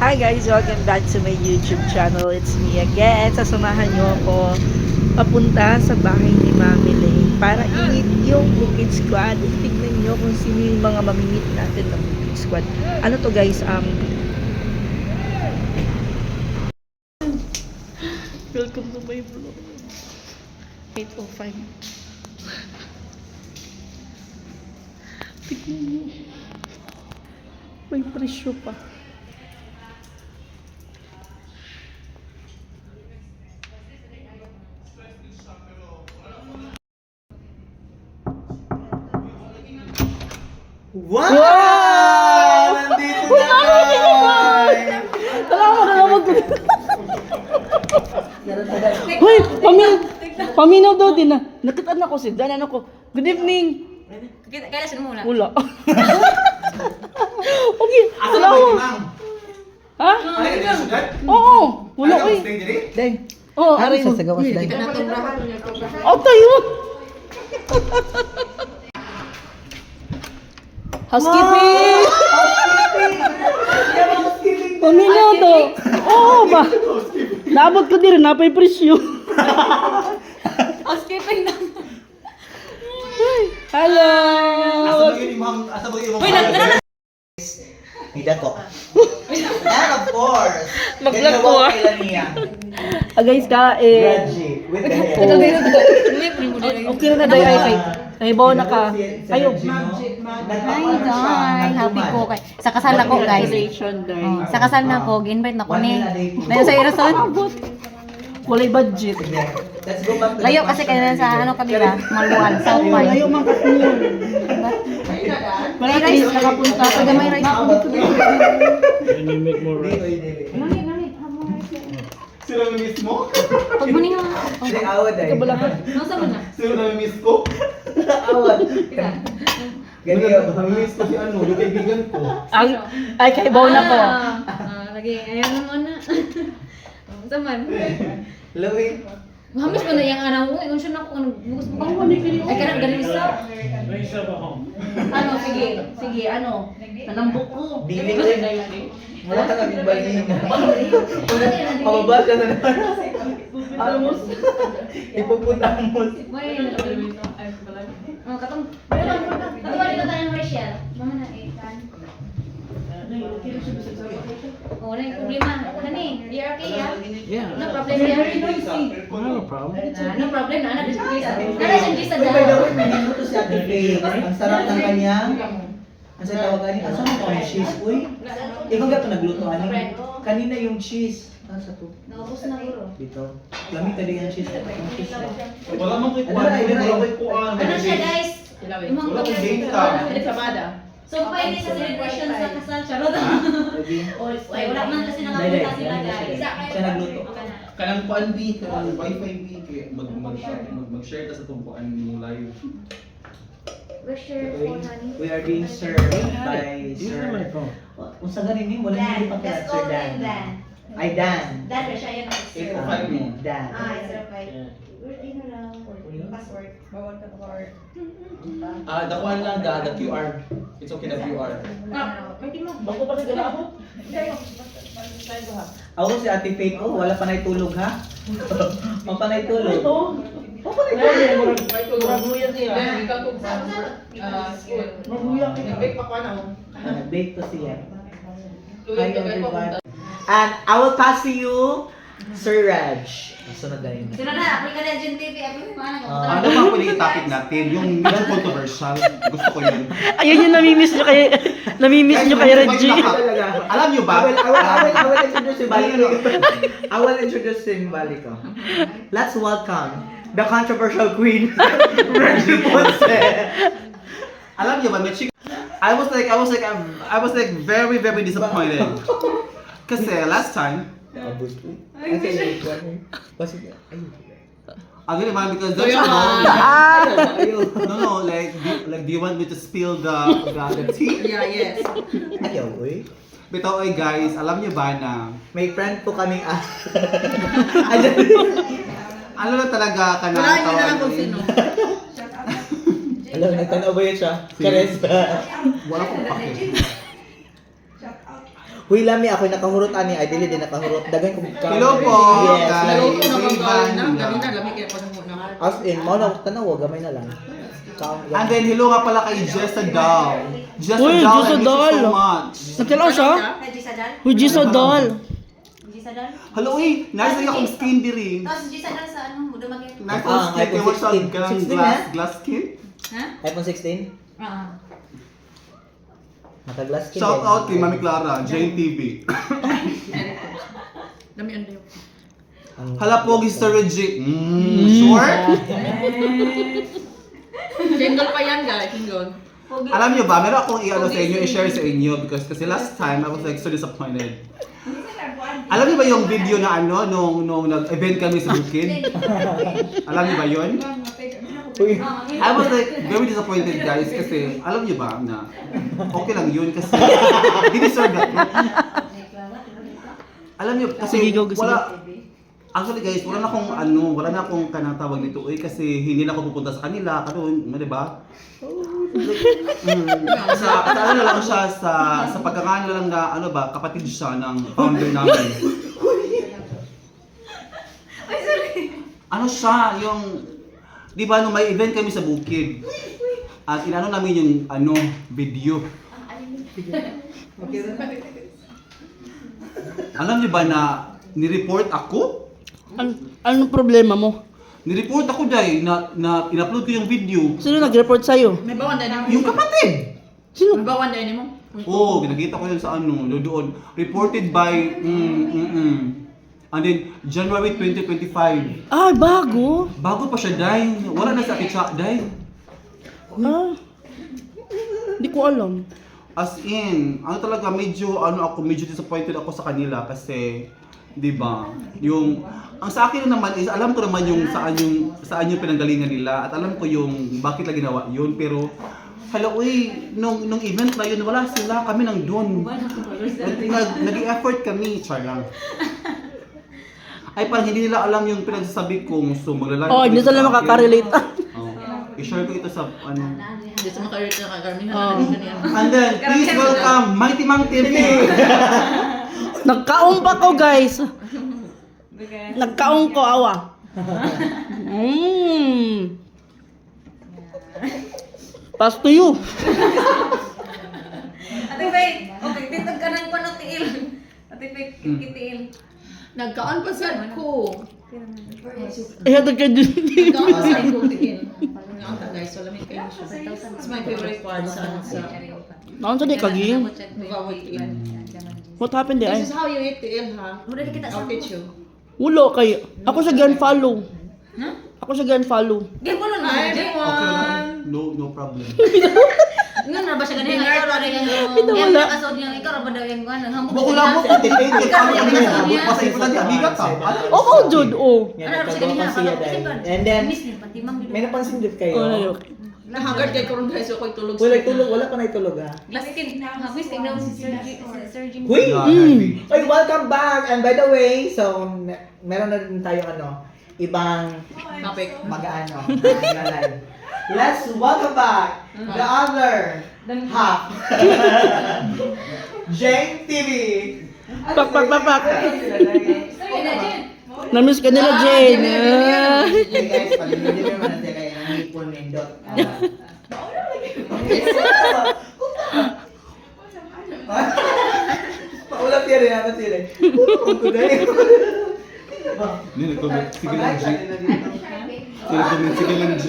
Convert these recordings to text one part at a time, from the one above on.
Hi guys! Welcome back to my YouTube channel. It's me again. Sasamahan niyo ako papunta sa bahay ni Mami Lay para i-meet yung Bukid Squad. Tignan niyo kung sino yung mga mamimit natin ng Bukid Squad. Ano to guys? Welcome to my vlog. 8:05. Tignan niyo. May presyo pa. Wow! Nandito na guys! Hoy, paminaw daw din na. Nakitaan ako si Dan. Ano ko? Good evening. Kailan muna? Wala. Okay, salamat. Ha? Oo. Wala ko eh. Deng. Oo, aray mo. Sasagawas deng. Oh, tayo. Housekeeping! Paminaw to. Oo ba? Naabot ko din, napay presyo. Housekeeping na. Hello! Asa ba yung Uy, nagtara na. Hida ko. And of course. Mag-vlog ko, ah. Guys, kain. Graduate. With the hair. Okay na na, day ay. Ay, bawa na ka. Ayaw. Hi, happy ko kay. Sa kasal ako, guys. Congratulations, day. Sa kasal na ako, ginbite na ko ni. Dayon sa Irason. Walay budget. Let's go back to Layo kasi kayo sa ano kabila, Maluan, South Mine. Ayaw man kasunod. May rice nakapunta, pag may rice ako dito. And you make more rice. Sila na mismo? Pag muni nga. Hindi, awad ay. Nasa mo na? Sila na miss ko? Awad. Ganyan. Miss ko si ano, yung kaibigan ko. Ay, kay bawa na ko. Lagi, ayaw naman na. Saman. Louie. Hamis ko na yung anak mo, kung siya na ako, bukas mo ka. Ay, kanang galing isa. Raise up a home. Ano, sige, ano. Nanambok ko. Diling rin. Wala ka naging balina. Pababa ka na naman. Almost. Ipuputamos. Oh, katong. Katong dito tayo ng Rachel. Mama na, kan. Oh, na yung problema. Honey, you're okay, yeah? Yeah. No problem, yeah? No problem. No problem, na anak dito sa. Nara siya dito sa Uy, by the way, dalawa. may minuto si Ate Faye. Ang sarap ng kanyang. Ang sa tawag ani, asan mo ang cheese? Uy, ikaw gato nagluto ani. Kanina yung cheese. Asa to? Naubos na guro. Dito. Lami tadi yung cheese. Yung cheese. Wala man ko'y Wala ko'y kuan. Ano siya, guys? Imong Wala ko'y kapatid. data. So, pwede sa celebration sa kasal, charot. Ay, wala man kasi nakapunta sila, guys. Siya nagluto. Kanang kuan B, kanang wifi B, kaya mag-share ta sa itong kuan mo live. Where's your phone, honey? We are being served by These are my Sir. phone. Kung sa ganin ni, wala hindi pa kaya Sir Dan. Ay, Dan. Dan, siya yan. 805 mo. Dan. It's okay. Password. Bawal ka password. The kuan lang, the QR. It's okay, the QR. Bago pa rin galabot. Ako si Ate Faith, oh, wala pa naitulog ha? Wala pa naitulog. Ito. Maguya siya. Maguya ka. Bake ko siya. Hi everyone. And I will pass to you, Sir Raj. Sunod na yun. Sino na? Africa Legend TV. Ako yung Ano bang pwede i-topic natin? Yung medyo controversial. Gusto ko yun. Ayun yung namimiss nyo kay Reggie. Alam nyo ba? I will introduce si Baliko. I will introduce si Baliko. Let's welcome the controversial queen, Reggie Ponce. Alam nyo ba, may chick... I was like very, very disappointed. Kasi last time, again, man, because don't you know? No, like, do you want me to spill the tea? Yeah, yes. Ayaw, uy. Bitaw, oy guys, alam niyo ba na May friend po kaming ano na talaga ka na Wala niyo na lang kung sino. Alam, nagtanaw ba yun siya? Charis. Wala akong pake. Huy lami ako nakahurot ani, ay dili din nakahurot. Dagan ko ka. Hello po, Yes. guys. Naluto na Ray mga na. Van. Kanina, lamig kaya pa muna. As in, mao na tanaw gamay na lang. And then, hello nga pala kay Jessa Doll. Jessa Uy, Doll, Jessa I miss you Doll. so much. Nagkalaw siya? Kay Gisa Dal? Huji sa doll. Gisa Dal? Hello, nasa niya akong skin diri. Tapos Gisa Dal sa ano, dumagay. Nasa akong skin, kaya what's up, iPhone 16. kanang 16 glass skin. Ha? iPhone 16. Naka-glass skin. Shout out kay Mami Clara, JTV. Dami ang dayo. Hala po, Mr. Reggie. Sure? Jingle pa yan guys, jingle. Alam niyo ba, meron akong i-ano sa inyo, i-share sa inyo because kasi last time I was like so disappointed. Alam niyo ba yung video na ano nung nag-event kami sa Bukid? Alam niyo ba 'yon? Uy. I was like very disappointed guys kasi alam niyo ba na okay lang 'yun kasi hindi deserve that. Alam niyo kasi Sige, go, gusto wala actually guys, wala na akong kanang tawag nito kasi hindi na ako pupunta sa kanila karon, di ba? Sa ano na lang siya sa pagkakano lang na ano ba, kapatid siya ng founder namin. Ano siya, yung di ba nung may event kami sa Bukid. At inano namin yung ano, video. Alam niyo ba na ni-report ako? Anong problema mo? Ni-report ako dahil na in-upload ko yung video. Sino nag-report sa'yo? May bawan dahil mo. Yung kapatid! May bawan dahil mo. Oo, pinakita ko yun sa ano, doon. Reported by, and then, January 2025. Ah, bago? Bago pa siya, Day. Wala na sa kitsa, Day. Ah. Hindi ko alam. As in, ano talaga, medyo disappointed ako sa kanila kasi, di ba, ang sa akin naman is, alam ko naman yung saan yung pinanggalingan nila at alam ko yung bakit lang ginawa yun, pero, hello, nung event na yun, wala sila, kami nang doon. Nag-effort kami, char lang. Ay, parang hindi nila alam yung pinagsasabi kong so maglalaro. Oh, hindi sila makaka-relate. I-share ko ito sa ano. Hindi sa makarit na kagarmin Oh. na. And then, please welcome Mighty Mang TV. Nagkaong pa ko, guys. Nagkaong ko, awa. Pass to you. Ate Faye, okay, titag ka ng kuno tiil. Ate Faye, kitiil. Nagkaan pa sad ko. Ihatag ka dun. Nagkaan pa sad ko tiil. Ang guys, so lamig kayo siya. It's my favorite part sa Naon sa di kaging? Nagawag tiil. What happened there? This is how you eat tiil ha. Muna kita sa I'll teach you. Wulo kay. Ako sa gan follow. Ha? Ako sa gan follow. Game mo lang na. Hi Okay everyone! lang. No problem. Nga na ba siya ganyan? Ikaw ra yung wala. kasod niya, ikaw ra ba daw yung ano? Hambog Bako lang mo, entertainment. Ano yung ginasabot? Basta importante, amiga ka. Oo, Jud, oh. Yan, Ano ba siya nagkagawa ganyan? pa siya dahil. And then, Miss niya, pati mang may napansin din kayo. Oh, Nahagard kay Kurong guys, so ako'y tulog. Wala tulog, wala pa na itulog ha. Laskin, miss tignan si Sergio. Huy! Yeah, happy. Oy, welcome back! And by the way, so, meron na din tayo ibang Topic. mag-ano. Let's welcome back the other half. Jane TV. Pak, pak, pak, pak. Namiss ka nila, Jane. Hey guys, pag-ibig naman natin kayo ng hipon nindot. Paulap yan rin, ano sila? Ang kuday. Hindi, nag-comment. Sige lang, G. Nag-comment, sige lang, G.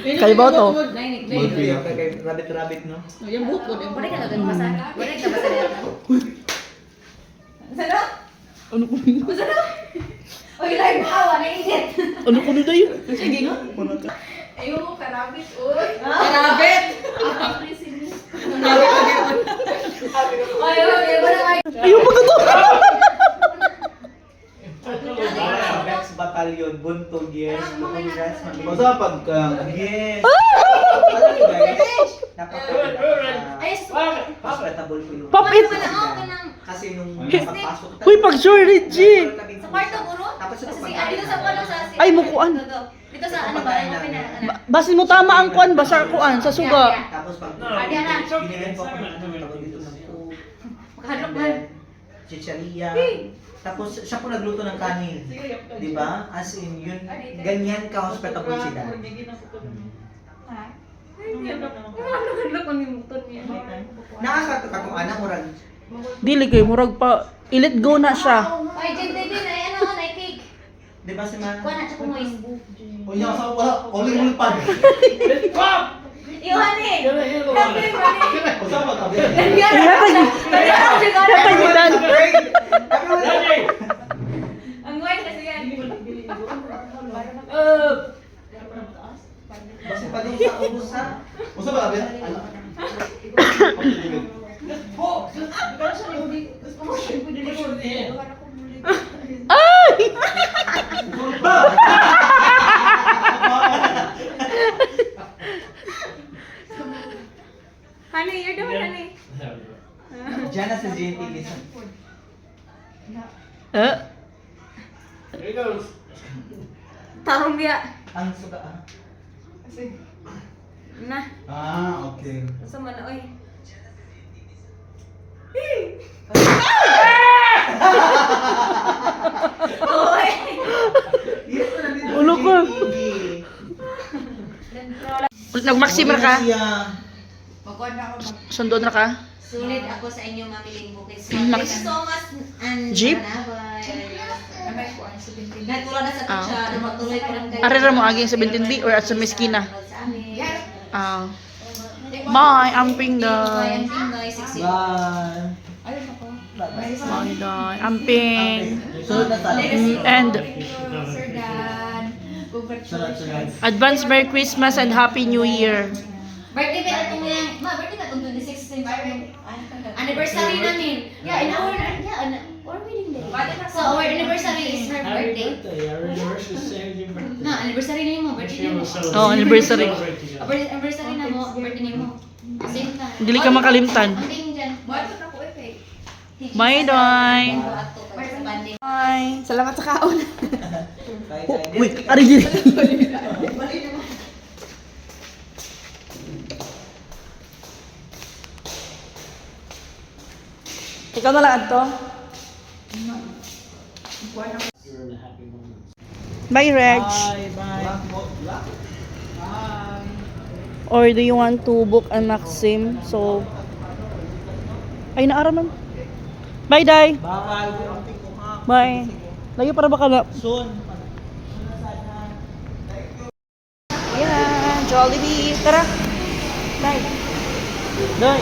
Kayo ba to? Rabbit, no? Yung buhok ko. Wala ka na basa. Wala ka basa dito. Sana? Ano ko nila? Sana? Oy, live awa na init. Ano ko nila yun? Sige nga. Ayun, karabit oy. Karabit! Oy, oy, wala kay. Ayaw pa ka to. Bex Battalion, Buntog, yes. Congrats, Basta pagka... yes. Alam niyo guys, napaka-respectable ko yung... Papit. Kasi nung napapasok tayo... Uy, pag-sure, Richie. Sa kwarto puro? Tapos ito Kasi pag- dito sa kuan sa Ay, mukuan. Dito sa ano ba? Ano pina? Basin mo tama ang kuan ba sa kuan sa suga. Tapos pag... Adi na. Binigyan po ako ng ano, tawag dito ng Hadlok and then chicharia. Tapos siya po nagluto ng kanin. Di ba? As in, yun, ganyan ka-hospitable si Dad. Nakakato ka kung anak mo rin. Dili kay murag pa ilit go na siya. Ay, Jen, ay ano, ay cake. Di ba si Man? Kuha na siya kumoy. O niya sa wala, uling pan. Iwan eh. Usap pa tabi. Kapagitan. Ang guay kasi yan. Basta pa din sa ubus ha. Usap pa tabi. Honey, you're the one, honey. Diyan na sa JNT listen. Here he goes. Tarong dia. Ang suga ah. Na, Ah, okay. sa man oy. Oy. Yes, na din sa Ulo ko. JNT. Nag-maxim ra ka? Magkuhan na ako. Sundon ra ka? Sulit ako sa inyo, Mamiling Bukis. Max- Thank you so much. And Jeep? Natulad na sa teacher. Magtuloy ko lang kayo. Are ra mo aging 17B or at sa Meskina? Sa amin. Ah. Bye, amping Bye, daw. ang tingay, sexy. Bye. Bye daw. Amping. Sunod na tayo. And Sir Dan. Sunod. advance Merry Christmas and Happy New Year. Birthday ba itong yan? Ma, birthday ba itong 26th century? Anniversary namin. Yeah, in our wedding day. So, our anniversary is her birthday. No, anniversary na mo, birthday na mo. Oh, anniversary. Anniversary na mo, birthday na mo. Same time. Dili ka makalimtan. Ang tingin dyan. Bye, Doy. Bye. Bye. Salamat sa kaon. Uy, ari diri. Ikaw na lang adto. Bye, Reg. Bye. Or do you want to book a Maxim? So, ay naaraman. Bye, Day. Bye. Bye. Layo para baka na. Soon. Yan, Jollibee. Tara. Day. Day.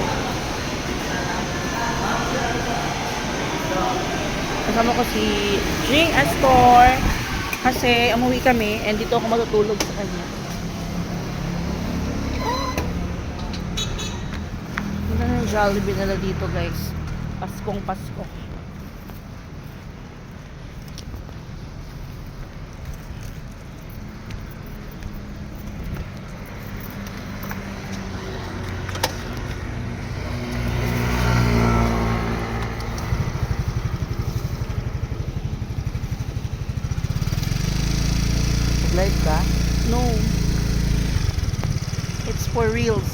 Kasama ko si Jing Astor. Kasi umuwi kami and dito ako matutulog sa kanya. Ganda na yung Jollibee nila dito, guys. Paskong Pasko. Live ka? No. It's for reals.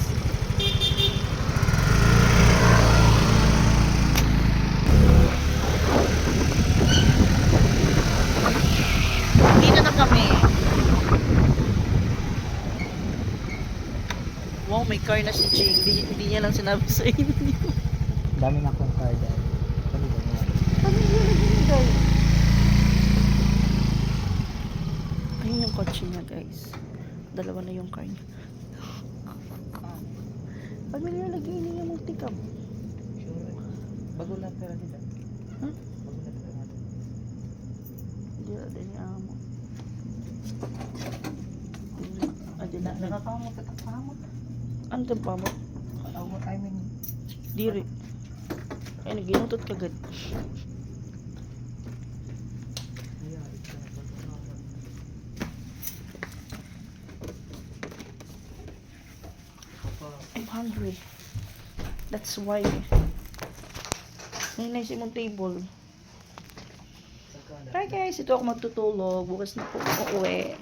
Dito na kami. Wow, may car na si Jing. Hindi niya lang sinabi sa inyo. Dami na akong card. Ano yun na guys? Ayun yung kotse niya, guys. Dalawa na yung car niya. Pag may nilagay niya yung multicam. Bago lang pera nila. Huh? Bago lang pera natin. Hindi na din niya amo. Nakakamot at kamot. Ano itong pamot? Awat I mean. Diri. Ay, naginutot kagad. I'm hungry. That's why. Ang nice yung table. Bye guys, ito ako magtutulog. Bukas na po ako uwi.